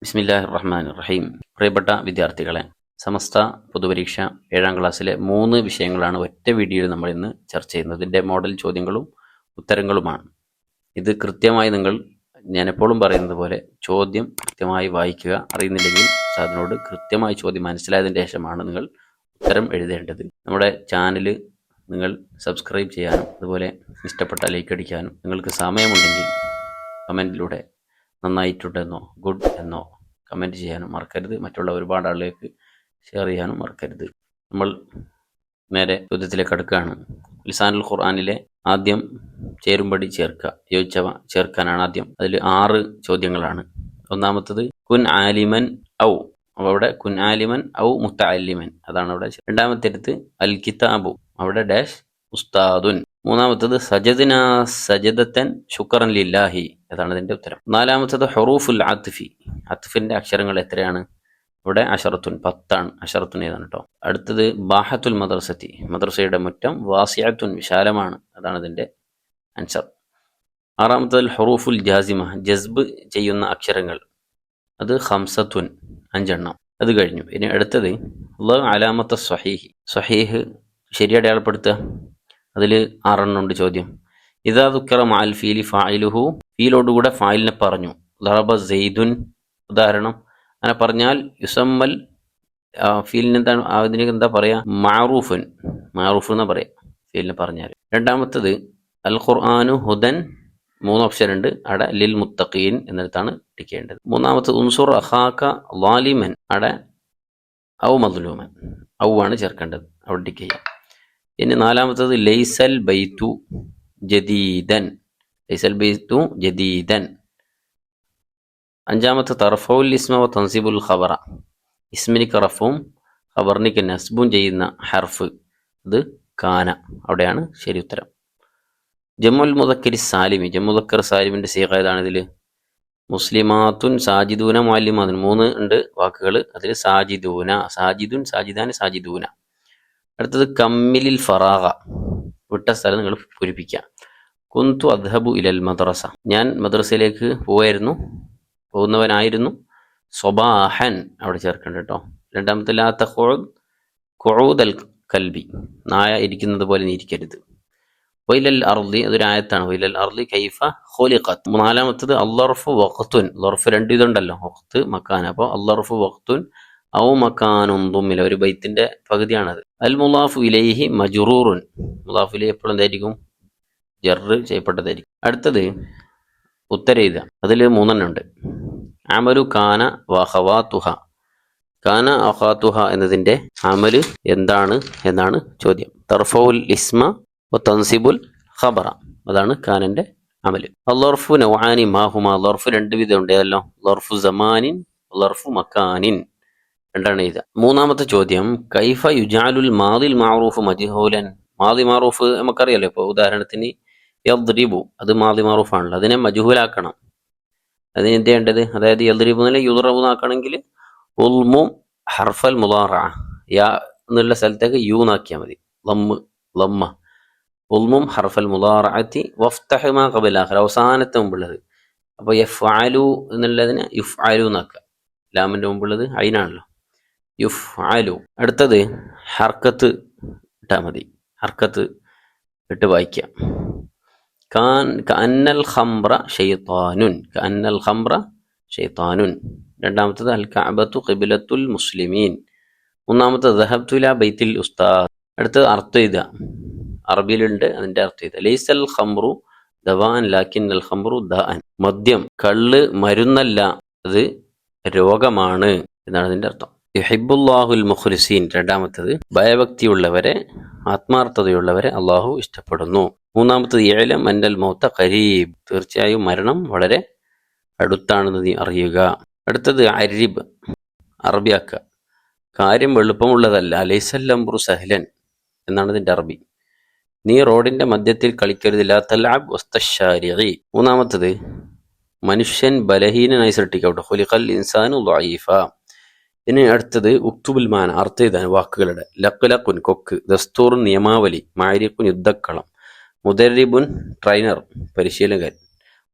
ബിസ്മില്ലാഹിർ റഹ്മാനിർ റഹീം. പ്രിയപ്പെട്ട വിദ്യാർത്ഥികളെ, സമസ്ത പൊതുപരീക്ഷ 7ാം ക്ലാസ്സിലെ 3 വിഷയങ്ങളാണ് ഒറ്റ വീഡിയോയിൽ നമ്മൾ ഇന്ന് ചർച്ച ചെയ്യുന്നത്. ഇതിൻ്റെ മോഡൽ ചോദ്യങ്ങളും ഉത്തരങ്ങളുമാണ്. ഇത് കൃത്യമായി ഞാൻ എപ്പോഴും പറയുന്നത് പോലെ ചോദ്യം കൃത്യമായി വായിക്കുക. അറിയുന്നില്ലെങ്കിൽ അതിനോട് കൃത്യമായി ചോദ്യം മനസ്സിലായതിന് ശേഷമാണ് നിങ്ങൾ ഉത്തരം എഴുതേണ്ടത്. നമ്മുടെ ചാനൽ നിങ്ങൾ സബ്സ്ക്രൈബ് ചെയ്യാനും അതുപോലെ ഇഷ്ടപ്പെട്ട ലൈക്ക് അടിക്കാനും നിങ്ങൾക്ക് സമയമുണ്ടെങ്കിൽ കമൻറ്റിലൂടെ നന്നായിട്ടുണ്ടെന്നോ ഗുഡ് എന്നോ കമൻറ്റ് ചെയ്യാനും മറക്കരുത്. മറ്റുള്ള ഒരുപാട് ആളുകൾക്ക് ഷെയർ ചെയ്യാനും മറക്കരുത്. നമ്മൾ നേരെ ചോദ്യത്തിലേക്ക് അടുക്കുകയാണ്. ലിസാനുൽ ഖുർആനിലെ ആദ്യം ചേരുംപടി ചേർക്കുക, യോജിച്ചവ ചേർക്കാനാണ് ആദ്യം. അതിൽ 6 ചോദ്യങ്ങളാണ്. ഒന്നാമത്തത് കുൻ ആലിമൻ ഔ, അപ്പോൾ അവിടെ കുൻ ആലിമൻ ഔ മുത്തഅല്ലിമൻ, അതാണ് അവിടെ. രണ്ടാമത്തേത് അൽ കിതാബു, അവിടെ ഡാഷ് ഉസ്താദുൻ. മൂന്നാമത്തത് സജദ്ന സജദത്തൻ ശുക്രൻ ലില്ലാഹി, അതാണ് ഇതിന്റെ ഉത്തരം. നാലാമത്തത് ഹുറൂഫുൽ അത്ഫി, അത്ഫിന്റെ അക്ഷരങ്ങൾ എത്രയാണ്? ഇവിടെ അഷറത്തുൻ, 10 ആണ്. അഷറത്തുൻ ഏതാണ് കേട്ടോ. അടുത്തത് ബാഹത്തുൽ മദ്രസത്തി, മദ്രസയുടെ മുറ്റം. വാസിഅത്തുൻ, വിശാലമാണ്, അതാണ് ഇതിന്റെ ആൻസർ. ആറാമത്തത് ഹുറൂഫുൽ ജാസിമ, ജസ്ബ് ചെയ്യുന്ന അക്ഷരങ്ങൾ, അത് ഖംസത്തുൻ, 5 എണ്ണം. അത് കഴിഞ്ഞു. ഇനി അടുത്തത് അലാമത്ത സ്വഹീഹ്, സ്വഹീഹ് ശരി അടയാളപ്പെടുത്തുക. അതിൽ 6 എണ്ണം ഉണ്ട് ചോദ്യം. ഇദാ ദുക്കിറ മഅൽ ഫീലി ഫായിലുഹു, ഫീലോടുകൂടെ ഫായിലിനെ പറഞ്ഞു. ദറബ സെയ്ദുൻ, ഉദാഹരണം. അങ്ങനെ പറഞ്ഞാൽ യുസമ്മൽ, ഫീലിന് എന്താണ്, അതിന് എന്താ പറയാ? മഅറൂഫുൻ, മഅറൂഫ് എന്നാ പറയാ ഫീലിനെ പറഞ്ഞാൽ. രണ്ടാമത്തത് അൽ ഖുർആനു ഹുദൻ, 3 ഓപ്ഷൻ ഉണ്ട് അവിടെ. ലിൽ മുത്തഖീൻ എന്നിടത്താണ് ടിക്കേണ്ടത്. മൂന്നാമത്തത് ഉൻസുർ അഖാക ളാലിമൻ, അവിടെ ഔ മദ്ലൂമൻ, ഔ ആണ് ചേർക്കേണ്ടത്, അവിടെ ടിക്ക് ചെയ്യാം. ഇനി നാലാമത്തത് ലൈസൽ ബൈത്തു ജദീദൻ, ലൈസൽ ബൈത്തു ജദീദൻ. അഞ്ചാമത്തെ തർഫൗൽ ഇസ്മ വ തൻസിബുൽ ഖബറ, ഇസ്മിനിക്ക് റഫും ഖബറിനിക്ക് നസ്ബും ചെയ്യുന്ന ഹർഫ്, അത് കാന, അവിടെയാണ് ശരി ഉത്തരം. ജമുൽ മുദക്കിരി സാലിമി, ജമു മുദക്കർ സാലിമിന്റെ സീഖ ഏതാണ്? ഇതിൽ മുസ്ലിമാത്തുൻ സാജിദൂന മുഅല്ലിമാത്തുൻ, 3 ഉണ്ട് വാക്കുകൾ. അതിൽ സാജിദൂന, സാജിദുൻ, സാജിദാൻ, സാജിദൂന. അടുത്തത് കമ്മിലിൽ ഫറാഗ, വിട്ട സ്ഥലം നിങ്ങൾ പൂരിപ്പിക്കുക. കുന്തു അദ്ഹബു ഇലൽ മദ്രസ, ഞാൻ മദ്രസയിലേക്ക് പോകുന്നവനായിരുന്നു. സ്വബാഹൻ, അവിടെ ചേർക്കണ്ട കേട്ടോ. രണ്ടാമത്തെ ലാ തഖുദ് ഖുഊദൽ കൽബി, നായ ഇരിക്കുന്നത് പോലെ നീ ഇരിക്കരുത്. വൈലൽ അർളി, അതൊരു ആയത്താണ്. വൈലൽ അർളി കൈഫ ഖുലിഖത്. നാലാമത്തത് അല്ലർഫു വഖ്തുൻ, ലർഫ് 2 ഇതുണ്ടല്ലോ, വഖ്ത് മക്കാൻ. അപ്പോൾ അല്ലർഫു വഖ്തുൻ ഔ മക്കാനുൻ ദുമ്മില, ഒരു ബൈത്തിന്റെ പകുതിയാണത്. അൽ മുളാഫു ഇലൈഹി മജ്റൂറുൻ, മുളാഫു ഇലൈഹി എപ്പോഴും എന്തായിരിക്കും? ജർറ് ചെയ്യപ്പെട്ടതായിരിക്കും. അടുത്തത് ഉത്തരം എഴുതുക. അതിൽ 3 എണ്ണം ഉണ്ട്. അമലു കാന വഖവാതുഹ, കാന അഖാതുഹ എന്നതിന്റെ അമല് എന്താണ് എന്നാണ് ചോദ്യം. തർഫഉൽ ഇസ്മ വ തൻസിബുൽ ഖബറ, അതാണ് കാനന്റെ അമല്. അല്ലർഫു നൗആനി മാഹുമാ, ലർഫ് 2 വിധം ഉണ്ട്. ഏതല്ലോ? ലർഫു സമാനിൻ, ലർഫു മക്കാനിൻ, 2 ആണ് എഴുതുക. മൂന്നാമത്തെ ചോദ്യം കൈഫ യുജാലുൽ മാദിൽ മഅറൂഫ് മജ്ഹൂലൻ, മാദി മഅറൂഫ് നമുക്കറിയാലോ. ഇപ്പോൾ ഉദാഹരണത്തിന് യദ്രിബു, അത് മാദി മഅറൂഫ് ആണല്ലോ, അതിനെ മജ്ഹൂലാക്കണം. അതിന് എന്ത് ചെയ്യേണ്ടത്? അതായത് യദ്രിബു എന്നല്ല യുദ്റബു എന്നാക്കണമെങ്കിൽ ഉൽമു ഹർഫൽ മുളാറഅ, യാ എന്നുള്ള സ്ഥലത്തേക്ക് യു എന്നാക്കിയാൽ മതി. ലമ്മ ഉൽമും ഹർഫൽ മുളാറഅത്തി വഫ്തഹ് മാ ഖബല ആഖിർ, അവസാനത്തെ മുമ്പുള്ളത്. അപ്പോൾ യഫ്അലു എന്നുള്ളതിന് യുഫ്അലു എന്നാക്കുക. ലാമിന്റെ മുമ്പുള്ളത് ഐനാണല്ലോ, യുഫ്അലു. അടുത്തത് ഹർക്കത്ത് ഇട്ടാൽ മതി, ഹർക്കത്ത് ഇട്ട് വായിക്കുക. കഅന്നൽ ഖംറ ശൈത്താനുൻ, കഅന്നൽ ഖംറ ശൈത്താനുൻ. രണ്ടാമത്തത് അൽ കഅബത്തു ഖിബ്ലത്തുൽ മുസ്ലിമീൻ. മൂന്നാമത്തത് ദഹബ്തു ഇലാ ബൈത്തിൽ ഉസ്താദ്. അടുത്തത് അർത്ഥം എഴുതുക, അറബിയിലുണ്ട്, അതിന്റെ അർത്ഥം എഴുതുക. ലൈസൽ ഖംറു ദവാൻ ലാകിന്നൽ ഖംറു ദാഅൻ, മദ്യം കള്ള് മരുന്നല്ല, അത് രോഗമാണ് എന്നാണ് അതിന്റെ അർത്ഥം. യുഹിബ്ബുല്ലാഹുൽ മുഖ്ലിസീൻ, രണ്ടാമത്തത് ഭയഭക്തിയുള്ളവരെ, ആത്മാർത്ഥതയുള്ളവരെ അള്ളാഹു ഇഷ്ടപ്പെടുന്നു. മൂന്നാമത്തത് ഇഅ്ലം അന്നൽ മൗത ഖരീബ്, തീർച്ചയായും മരണം വളരെ അടുത്താണെന്ന് നീ അറിയുക. അടുത്തത് അരിബ്, അറബിയാക്കുക. കാര്യം എളുപ്പമുള്ളതല്ല. ലൈസൽ അംറു സഹ്ലൻ എന്നാണ് ഇതിന്റെ അറബി. നീ റോഡിന്റെ മധ്യത്തിൽ കളിക്കരുത്. ലാ തൽഅബ് വസ്തശാരിഇ. മൂന്നാമത്തത് മനുഷ്യൻ ബലഹീനനായി സൃഷ്ടിക്കപ്പെട്ടു. ഖുലിഖൽ ഇൻസാനു ളഈഫ. ഇനി അടുത്തത് ഉക്തുബുൽ മാന, അർത്ഥം എഴുതാൻ വാക്കുകളുടെ. ലഖ്ലഖുൻ കൊക്ക്, ദസ്തൂറുൻ നിയമാവലി, മാരിഖുൻ യുദ്ധക്കളം, മുദരിബുൻ ട്രെയിനർ പരിശീലകൻ,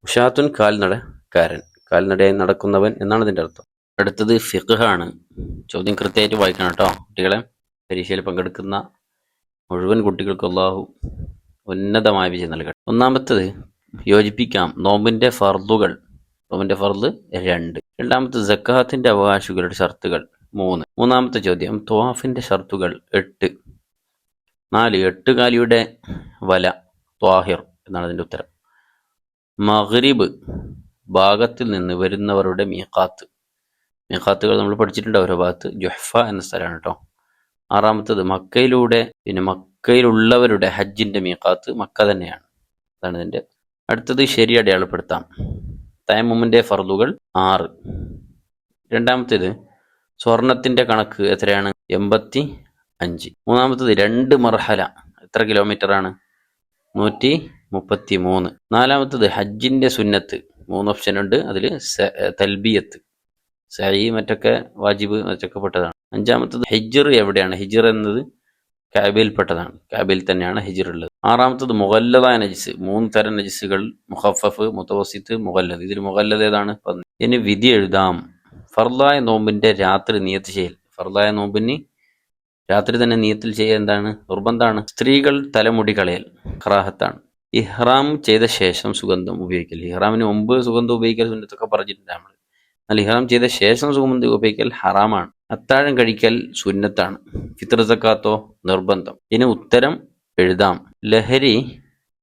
ഉഷാത്തുൻ കാൽനടക്കാരൻ, കാൽനടയായി നടക്കുന്നവൻ എന്നാണ് ഇതിന്റെ അർത്ഥം. അടുത്തത് ഫിഖ്ഹാണ്. ചോദ്യം കൃത്യമായിട്ട് വായിക്കണം കേട്ടോ കുട്ടികളെ. പരീക്ഷയിൽ പങ്കെടുക്കുന്ന മുഴുവൻ കുട്ടികൾക്കും അല്ലാഹു ഉന്നതമായ വിജയം നൽകട്ടെ. ഒന്നാമത്തത് യോജിപ്പിക്കാം. നോമ്പിന്റെ ഫർദുകൾ. നോമ്പിന്റെ ഫർദ് 2. രണ്ടാമത്തെ സക്കാത്തിന്റെ അവകാശികളുടെ ഷർത്തുകൾ 3. മൂന്നാമത്തെ ചോദ്യം ത്വാഫിന്റെ ഷർത്തുകൾ 8. 4. എട്ടുകാലിയുടെ വല ത്വാഹിർ എന്നാണ് അതിന്റെ ഉത്തരം. മഗ്രിബ് ഭാഗത്തിൽ നിന്ന് വരുന്നവരുടെ മീഖാത്ത്. മീഖാത്തുകൾ നമ്മൾ പഠിച്ചിട്ടുണ്ട് ഓരോ ഭാഗത്ത്. ജുഹ്ഫ എന്ന സ്ഥലമാണ് കേട്ടോ. 6. മക്കയിലൂടെ, പിന്നെ മക്കയിലുള്ളവരുടെ ഹജ്ജിന്റെ മീഖാത്ത് മക്ക തന്നെയാണ്. അതാണ് ഇതിന്റെ. അടുത്തത് ശരി അടയാളപ്പെടുത്താം. തയമ്മുമിന്റെ ഫർദുകൾ 6. രണ്ടാമത്തേത് സ്വർണത്തിന്റെ കണക്ക് എത്രയാണ്? 85. മൂന്നാമത്തത് 2 മർഹല എത്ര കിലോമീറ്റർ ആണ്? 133. നാലാമത്തത് ഹജ്ജിന്റെ സുന്നത്ത്. 3 ഓപ്ഷൻ ഉണ്ട്. അതിൽ തൽബിയത്ത്, സഈ മറ്റൊക്കെ വാജിബ് മറ്റൊക്കെ പെട്ടതാണ്. അഞ്ചാമത്തത് ഹിജ്ർ എവിടെയാണ്? ഹിജ്ർ എന്നത് കഅബയിൽപ്പെട്ടതാണ്. കഅബയിൽ തന്നെയാണ് ഹിജ്ർ ഉള്ളത്. 6. മുഗല്ലദായ നജിസ്. 3 തരം നജിസുകൾ: മുഖഫഫ്, മുതവസിത്ത്, മുഗല്ലദ്. ഇതിൽ മുഗല്ലദ് ഏതാണ്? ഇനി വിധി എഴുതാം. ഫർദായ നോമ്പിന്റെ രാത്രി നിയത്ത് ചെയ്യൽ. ഫർദായ നോമ്പിന് രാത്രി തന്നെ നിയത്തിൽ ചെയ്യുക എന്താണ്? നിർബന്ധമാണ്. സ്ത്രീകൾ തലമുടി കളയൽ കറാഹത്താണ്. ഇഹ്റാം ചെയ്ത ശേഷം സുഗന്ധം ഉപയോഗിക്കൽ. ഇഹ്റാമിന് മുമ്പ് സുഗന്ധം ഉപയോഗിക്കൽ സുന്നത്തൊക്കെ പറഞ്ഞിട്ടുണ്ട് നമ്മൾ. എന്നാൽ ഇഹ്റാം ചെയ്ത ശേഷം സുഗന്ധം ഉപയോഗിക്കൽ ഹറാമാണ്. അത്താഴം കഴിക്കൽ സുന്നത്താണ്. ഫിത്ർ സക്കാത്തോ നിർബന്ധം. ഇനി ഉത്തരം എഴുതാം. ലഹരി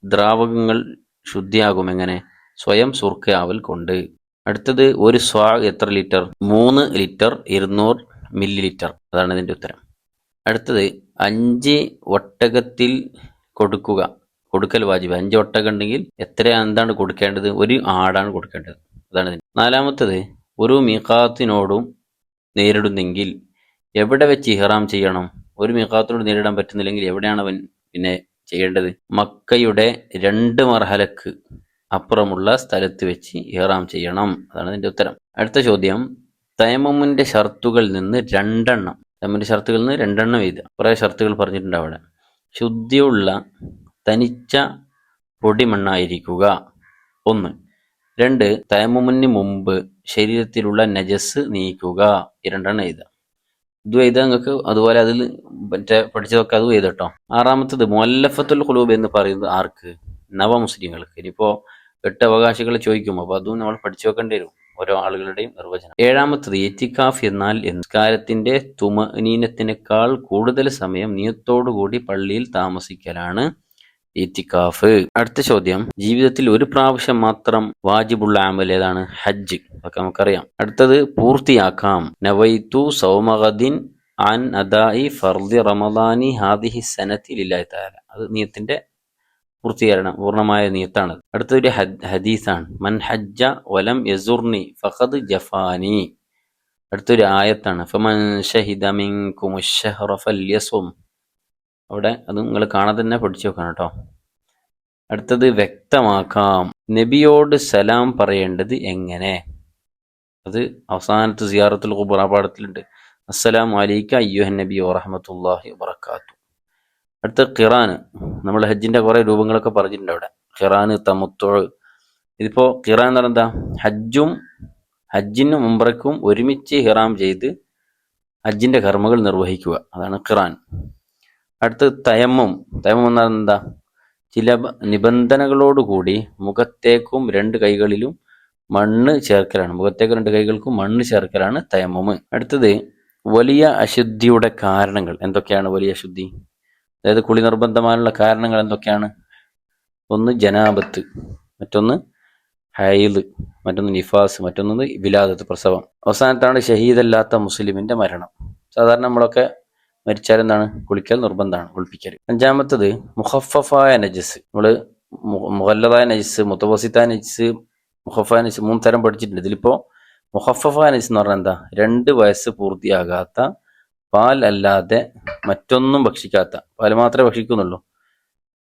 ദ്രാവകങ്ങൾ ശുദ്ധിയാകും എങ്ങനെ? സ്വയം സുർക്കയാവൽ കൊണ്ട്. അടുത്തത് ഒരു സ്വാ എത്ര ലിറ്റർ? 3 litre 200 milli litre. അതാണ് ഇതിന്റെ ഉത്തരം. അടുത്തത് 5 ഒട്ടകത്തിൽ കൊടുക്കൽ വാജിബ്. 5 ഒട്ടകം ഉണ്ടെങ്കിൽ എന്താണ് കൊടുക്കേണ്ടത്? 1 ആടാണ് കൊടുക്കേണ്ടത്. അതാണ് ഇതിന്. നാലാമത്തത് ഒരു മീഖാത്തിനോടും നേരിടുന്നെങ്കിൽ എവിടെ വെച്ച് ഇഹ്റാം ചെയ്യണം? ഒരു മീഖാത്തിനോട് നേരിടാൻ പറ്റുന്നില്ലെങ്കിൽ എവിടെയാണ് അവൻ പിന്നെ ചെയ്യേണ്ടത്? മക്കയുടെ 2 മർഹലക്ക് അപ്പുറമുള്ള സ്ഥലത്ത് വെച്ച് ഇഹ്റാം ചെയ്യണം. അതാണ് ഇതിന്റെ ഉത്തരം. അടുത്ത ചോദ്യം തയമ്മുമിന്റെ ഷർത്തുകളിൽ നിന്ന് 2 എണ്ണം. തയമ്മുമിന്റെ ഷർത്തുകളിൽ നിന്ന് 2 എണ്ണം എഴുതുക. കുറെ ഷർത്തുകൾ പറഞ്ഞിട്ടുണ്ട് അവിടെ. ശുദ്ധിയുള്ള തനിച്ച പൊടിമണ്ണായിരിക്കുക 1. 2. തയമ്മുമിന് മുമ്പ് ശരീരത്തിലുള്ള നജസ് നീക്കുക. ഈ 2 എണ്ണം എഴുതുക. ഇത് എഴുതാൻ നിങ്ങൾക്ക് അതുപോലെ അതിൽ മറ്റേ പഠിച്ചതൊക്കെ അതും എഴുതട്ടോ. 6. മുഅല്ലഫത്തുൽ ഖുലൂബ് എന്ന് പറയുന്നത് ആർക്ക്? നവമുസ്ലിങ്ങൾക്ക്. ഇനിയിപ്പോ 8 അവകാശികൾ ചോദിക്കും. അപ്പോൾ അതും നമ്മൾ പഠിച്ചു വെക്കേണ്ടി വരും, ഓരോ ആളുകളുടെയും നിർവചനം. 7. ഇത്തിക്കാഫ് എന്നാൽ നിസ്കാരത്തിന്റെ തുമനീനത്തിനേക്കാൾ കൂടുതൽ സമയം നിയത്തോടുകൂടി പള്ളിയിൽ താമസിക്കലാണ് ഇത്തിക്കാഫ്. അടുത്ത ചോദ്യം ജീവിതത്തിൽ ഒരു പ്രാവശ്യം മാത്രം വാജിബുള്ള അമൽ ഏതാണ്? ഹജ്ജ്. അതൊക്കെ നമുക്കറിയാം. അടുത്തത് പൂർത്തിയാക്കാം. നവൈതു സൗമഗദിൻ അൻ അദാഇ ഫർദി റമദാനി ഹാദിഹി സനതി ലില്ലാഹി തആല. അത് നിയത്തിന്റെ പൂർണ്ണമായ നിയത്താണ്. അടുത്തൊരു ഹദീസാണ്. മൻ ഹജ്ജ വലം യസുർനി ഫഖദ് ജഫാനി. അടുത്തൊരു ആയത്താണ്. ഫമൻ ഷഹിദ മിൻകുമുശ് ശഹ്റ ഫല്യസും. അവിടെ അത് നിങ്ങൾ കാണാതെ തന്നെ പഠിച്ചു വെക്കണം കേട്ടോ. അടുത്തത് വ്യക്തമാക്കാം. നബിയോട് സലാം പറയേണ്ടത് എങ്ങനെ? അത് അവസാനത്തെ സിയാറത്തുൽ ഖുബൂർ പാഠത്തിലുണ്ട്. അസ്സലാമു അലൈക അയ്യുഹൻ നബി വറഹ്മത്തുള്ളാഹി വബറകാതുഹു. അടുത്ത ഖിറാന്. നമ്മൾ ഹജ്ജിന്റെ കുറെ രൂപങ്ങളൊക്കെ പറഞ്ഞിട്ടുണ്ട് അവിടെ. ഖിറാന്, തമത്തു. ഇതിപ്പോ ഖിറാൻ എന്ന് പറഞ്ഞാൽ എന്താ? ഹജ്ജിനും ഉംറയ്ക്കും ഒരുമിച്ച് ഹിറാം ചെയ്ത് ഹജ്ജിന്റെ കർമ്മങ്ങൾ നിർവഹിക്കുക. അതാണ് ഖിറാൻ. അടുത്ത് തയമ്മും. തയമ്മും എന്നാൽ എന്താ? ചില നിബന്ധനകളോടുകൂടി മുഖത്തേക്കും 2 കൈകളിലും മണ്ണ് ചേർക്കലാണ്. മുഖത്തേക്കും 2 കൈകൾക്കും മണ്ണ് ചേർക്കലാണ് തയമ്മും. അടുത്തത് വലിയ അശുദ്ധിയുടെ കാരണങ്ങൾ എന്തൊക്കെയാണ്? വലിയ അശുദ്ധി, അതായത് കുളി നിർബന്ധമായുള്ള കാരണങ്ങൾ എന്തൊക്കെയാണ്? 1 ജനാബത്ത്, മറ്റൊന്ന് ഹൈദ്, മറ്റൊന്ന് നിഫാസ്, മറ്റൊന്ന് വിലാദത്ത്, പ്രസവം. അവസാനത്താണ് ഷഹീദല്ലാത്ത മുസ്ലിമിന്റെ മരണം. സാധാരണ നമ്മളൊക്കെ മരിച്ചാൽ എന്താണ്? കുളിക്കൽ നിർബന്ധമാണ്, കുളിപ്പിക്കൽ. 5. മുഖഫഫായ നജസ്. നമ്മൾ മുഗല്ലദായ നജസ്, മുതവസിത്തായ നജസ്, മുഖഫായ നജസ് 3 തരം പഠിച്ചിട്ടുണ്ട്. ഇതിലിപ്പോ മുഖഫഫായ നജസ് എന്ന് പറഞ്ഞാൽ എന്താ? 2 വയസ്സ് പൂർത്തിയാകാത്ത, പാൽ അല്ലാതെ മറ്റൊന്നും ഭക്ഷിക്കാത്ത, പാൽ മാത്രമേ ഭക്ഷിക്കുന്നുള്ളൂ,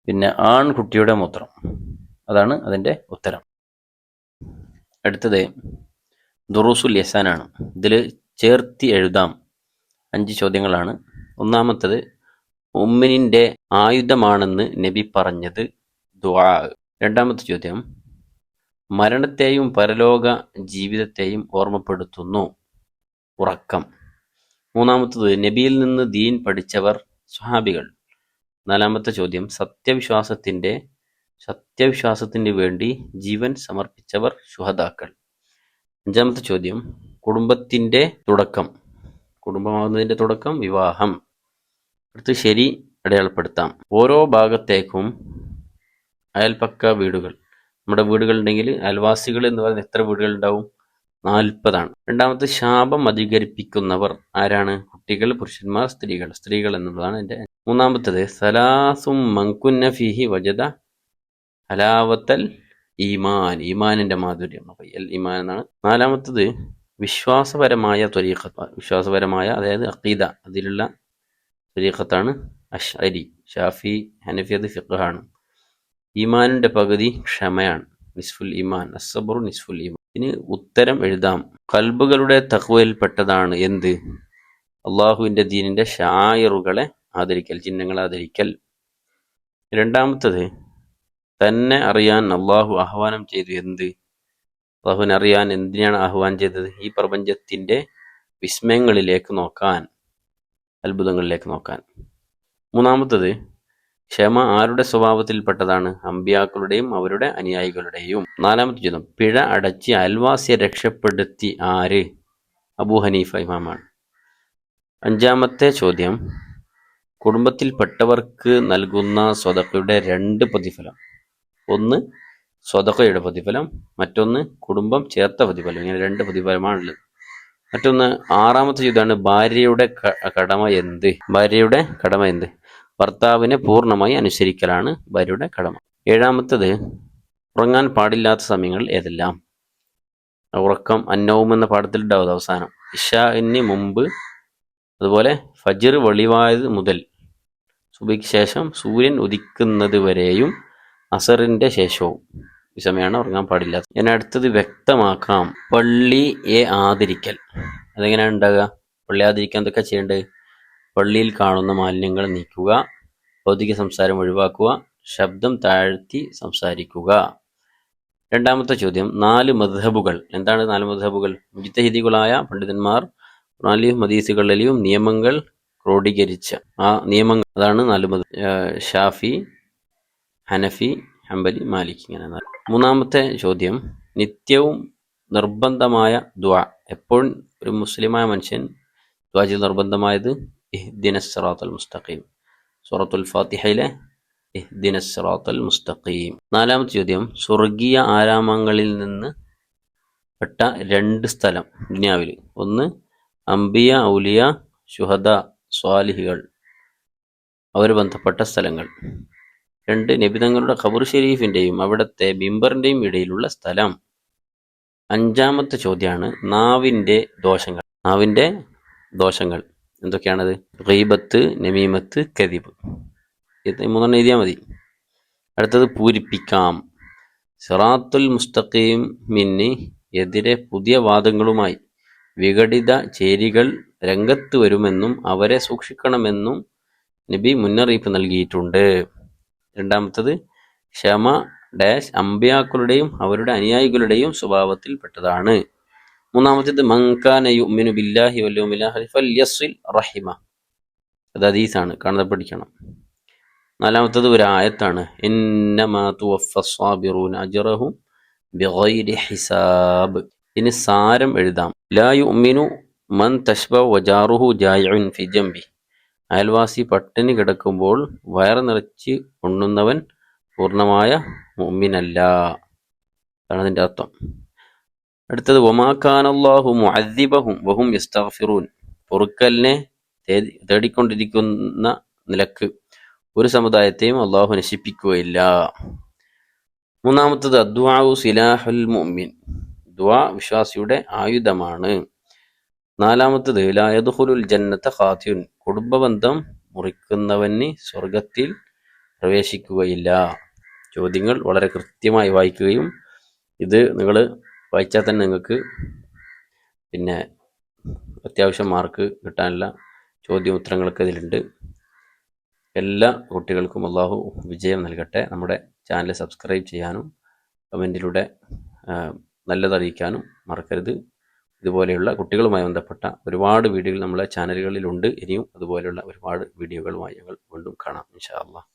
പിന്നെ ആൺകുട്ടിയുടെ മൂത്രം. അതാണ് അതിന്റെ ഉത്തരം. അടുത്തത് ദുറൂസുൽ യസാനാണ്. ഇതിൽ ചേർത്തി എഴുതാം. 5 ചോദ്യങ്ങളാണ്. ഒന്നാമത്തത് മുഅ്മിനിന്റെ ആയുധമാണെന്ന് നബി പറഞ്ഞത് ദുആ. രണ്ടാമത്തെ ചോദ്യം മരണത്തെയും പരലോക ജീവിതത്തെയും ഓർമ്മപ്പെടുത്തുന്നു. ഉറക്കം. മൂന്നാമത്തത് നബിയിൽ നിന്ന് ദീൻ പഠിച്ചവർ സ്വഹാബികൾ. നാലാമത്തെ ചോദ്യം സത്യവിശ്വാസത്തിന് വേണ്ടി ജീവൻ സമർപ്പിച്ചവർ ശുഹദാക്കൾ. അഞ്ചാമത്തെ ചോദ്യം കുടുംബമാകുന്നതിന്റെ തുടക്കം വിവാഹം. അടുത്ത് ശരി അടയാളപ്പെടുത്താം. ഓരോ ഭാഗത്തേക്കും അയൽപക്ക വീടുകൾ, നമ്മുടെ വീടുകളുണ്ടെങ്കിൽ അയൽവാസികൾ എന്ന് പറയുന്നത് എത്ര വീടുകൾ ഉണ്ടാവും? 40 ആണ്. രണ്ടാമത്തെ ശാപം അധികരിപ്പിക്കുന്നവർ ആരാണ്? കുട്ടികൾ, പുരുഷന്മാർ, സ്ത്രീകൾ എന്നുള്ളതാണ് എൻ്റെ. മൂന്നാമത്തത് സലാസും മൻകുന്ന ഫീഹി വജദ ഹലാവത്തൽ ഈമാൻ, ഈമാനിന്റെ മാധുര്യം, ഈമാൻ എന്നാണ്. നാലാമത്തത് വിശ്വാസപരമായ അതായത് അഖീദ, അതിലുള്ള ത്വരീഖത്താണ് അശ്അരി, ഷാഫി, ഹനഫി അത് ഫിഖ്ഹാണ്. ഈമാനിന്റെ പകുതി ക്ഷമയാണ്, നിസ്ഫുൽ ഈമാൻ, അസ്സബ്റു നിസ്ഫുൽ ഈമാൻ. ഇനി ഉത്തരം എഴുതാം. ഖൽബുകളുടെ തഖ്വയിൽപ്പെട്ടതാണ് എന്ത്? അള്ളാഹുവിന്റെ ദീനിന്റെ ഷായിറുകളെ ആദരിക്കൽ, ചിഹ്നങ്ങളെ ആദരിക്കൽ. രണ്ടാമത്തത് തന്നെ അറിയാൻ അള്ളാഹു ആഹ്വാനം ചെയ്തു എന്ത്? അള്ളാഹുവിനെ അറിയാൻ എന്തിനാണ് ആഹ്വാനം ചെയ്തത്? ഈ പ്രപഞ്ചത്തിന്റെ വിസ്മയങ്ങളിലേക്ക് നോക്കാൻ, അത്ഭുതങ്ങളിലേക്ക് നോക്കാൻ. മൂന്നാമത്തത് ക്ഷമ ആരുടെ സ്വഭാവത്തിൽപ്പെട്ടതാണ്? അമ്പിയാക്കളുടെയും അവരുടെ അനുയായികളുടെയും. നാലാമത്തെ ചോദ്യം പിഴ അടച്ച് അയൽവാസിയെ രക്ഷപ്പെടുത്തി ആര്? അബൂ ഹനീഫ ഇമാമാണ്. അഞ്ചാമത്തെ ചോദ്യം കുടുംബത്തിൽപ്പെട്ടവർക്ക് നൽകുന്ന സ്വതക്കയുടെ 2 പ്രതിഫലം. ഒന്ന് സ്വതക്കയുടെ പ്രതിഫലം, മറ്റൊന്ന് കുടുംബം ചേർത്ത പ്രതിഫലം. ഇങ്ങനെ 2 പ്രതിഫലമാണുള്ളത്. മറ്റൊന്ന് ആറാമത്തെ ചോദ്യമാണ് ഭാര്യയുടെ കടമ എന്ത്? ഭർത്താവിനെ പൂർണ്ണമായി അനുസരിക്കലാണ് ഭാര്യയുടെ കടമ. ഏഴാമത്തത് ഉറങ്ങാൻ പാടില്ലാത്ത സമയങ്ങൾ ഏതെല്ലാം? ഉറക്കം അന്നവും എന്ന പാഠത്തിൽ ഉണ്ടാവും അവസാനം. ഇശാഇന് മുമ്പ്, അതുപോലെ ഫജ്ർ വെളിവായത് മുതൽ സുബഹിക്ക് ശേഷം സൂര്യൻ ഉദിക്കുന്നത് വരെയും അസറിന്റെ ശേഷവും ഈ സമയമാണ് ഉറങ്ങാൻ പാടില്ലാത്ത. ഞാൻ അടുത്തത് വ്യക്തമാക്കാം. പള്ളിയെ ആദരിക്കൽ അതെങ്ങനെയാണ് ഉണ്ടാകുക? പള്ളി ആദരിക്കാൻ എന്തൊക്കെ ചെയ്യേണ്ടത്? പള്ളിയിൽ കാണുന്ന മാലിന്യങ്ങൾ നീക്കുക, ഭൗതിക സംസാരം ഒഴിവാക്കുക, ശബ്ദം താഴ്ത്തി സംസാരിക്കുക. രണ്ടാമത്തെ ചോദ്യം 4 മദ്ഹബുകൾ. എന്താണ് 4 മദ്ഹബുകൾ? മുജ്തഹിദികളായ പണ്ഡിതന്മാർ ഖുർആനിലെയും ഹദീസുകളിലെയും നിയമങ്ങൾ ക്രോഡീകരിച്ച ആ നിയമങ്ങൾ, അതാണ് 4 മദ്ഹബ്. ഷാഫി, ഹനഫി, ഹംബലി, മാലിക്, ഇങ്ങനെ 4. മൂന്നാമത്തെ ചോദ്യം നിത്യവും നിർബന്ധമായ ദുആ. എപ്പോഴും ഒരു മുസ്ലിമായ മനുഷ്യൻ ദുആ ചെയ്ത് നിർബന്ധമായത് ഇഹ്ദിനസ് സിറാത്തൽ മുസ്തഖീം, സൂറത്തുൽ ഫാത്തിഹയിലെ ഇഹ്ദിനസ് സിറാത്തൽ മുസ്തഖീം. നാലാമത്തെ ചോദ്യം സ്വർഗീയ ആരാമങ്ങളിൽ നിന്ന് പെട്ട 2 സ്ഥലം ദുനിയാവിൽ. ഒന്ന് അംബിയ, ഔലിയ, ശുഹദ, സ്വാലിഹികൾ, അവർ ബന്ധപ്പെട്ട സ്ഥലങ്ങൾ. 2 നബിതങ്ങളുടെ ഖബർ ഷരീഫിന്റെയും അവിടുത്തെ മിമ്പറിന്റെയും ഇടയിലുള്ള സ്ഥലം. അഞ്ചാമത്തെ ചോദ്യമാണ് നാവിന്റെ ദോഷങ്ങൾ എന്തൊക്കെയാണത്? ഗീബത്ത്, നമീമത്ത്, കദിബ്. ഇത് 3 എഴുതിയാൽ മതി. അടുത്തത് പൂരിപ്പിക്കാം. സിറാത്തുൽ മുസ്തഖീമിന് എതിരെ പുതിയ വാദങ്ങളുമായി വിഘടിത ചേരികൾ രംഗത്ത് വരുമെന്നും അവരെ സൂക്ഷിക്കണമെന്നും നബി മുന്നറിയിപ്പ് നൽകിയിട്ടുണ്ട്. രണ്ടാമത്തത് ക്ഷമ അമ്പിയാക്കളുടെയും അവരുടെ അനുയായികളുടെയും സ്വഭാവത്തിൽപ്പെട്ടതാണ്. മൂന്നാമത്തേത് മൻ കാന യുഅ്മിനു ബില്ലാഹി വൽ യൗമിൽ ആഖിർ ഫൽയസിൽ റഹിമ. അത് ഹദീസാണ്, കാണാതെ പഠിക്കണം. നാലാമത്തേത് ഒരു ആയത്താണ്, ഇന്നമാ തുവഫസ് സാബിറൂന അജ്റഹും ബിഗൈരി ഹിസാബ്. ഇനി സാരം എഴുതാം. ലാ യുഅ്മിനു മൻ തശ്ബഉ വജാറുഹു ജായിഉൻ ഫി ജംബി. അയൽവാസി പട്ടിണി കിടക്കുമ്പോൾ വയറ് നിറച്ച് ഉണ്ണുന്നവൻ പൂർണ്ണമായ മുഅ്മിനല്ല. അതാണ് അതിൻ്റെ അർത്ഥം. അടുത്തത് വമാ കാനല്ലാഹു മുഅദ്ദിബഹും വഹും യസ്തഗ്ഫിറൂൻ. പൊറുക്കലിനെ തേടിക്കൊണ്ടിരിക്കുന്ന നിലക്ക് ഒരു സമുദായത്തെയും അള്ളാഹു നശിപ്പിക്കുകയില്ല. മൂന്നാമത്തത് അദ്ദുആഉ സിലാഹുൽ മുഅ്മിൻ. ദുആ വിശ്വാസിയുടെ ആയുധമാണ്. നാലാമത്തത് ലാ യദ്ഖുലുൽ ജന്നത ഖാതിഉൻ. കുടുംബബന്ധം മുറിക്കുന്നവന് സ്വർഗത്തിൽ പ്രവേശിക്കുകയില്ല. ചോദ്യങ്ങൾ വളരെ കൃത്യമായി വായിക്കുകയും ഇത് നിങ്ങൾ വായിച്ചാൽ തന്നെ നിങ്ങൾക്ക് അത്യാവശ്യം മാർക്ക് കിട്ടാനുള്ള ചോദ്യം ഉത്തരങ്ങളൊക്കെ ഇതിലുണ്ട്. എല്ലാ കുട്ടികൾക്കും അള്ളാഹു വിജയം നൽകട്ടെ. നമ്മുടെ ചാനൽ സബ്സ്ക്രൈബ് ചെയ്യാനും കമൻറ്റിലൂടെ നല്ലതറിയിക്കാനും മറക്കരുത്. ഇതുപോലെയുള്ള കുട്ടികളുമായി ബന്ധപ്പെട്ട ഒരുപാട് വീഡിയോകൾ നമ്മളെ ചാനലുകളിലുണ്ട്. ഇനിയും അതുപോലെയുള്ള ഒരുപാട് വീഡിയോകളുമായി ഞങ്ങൾ വീണ്ടും കാണാം ഇൻഷാ അല്ലാഹ്.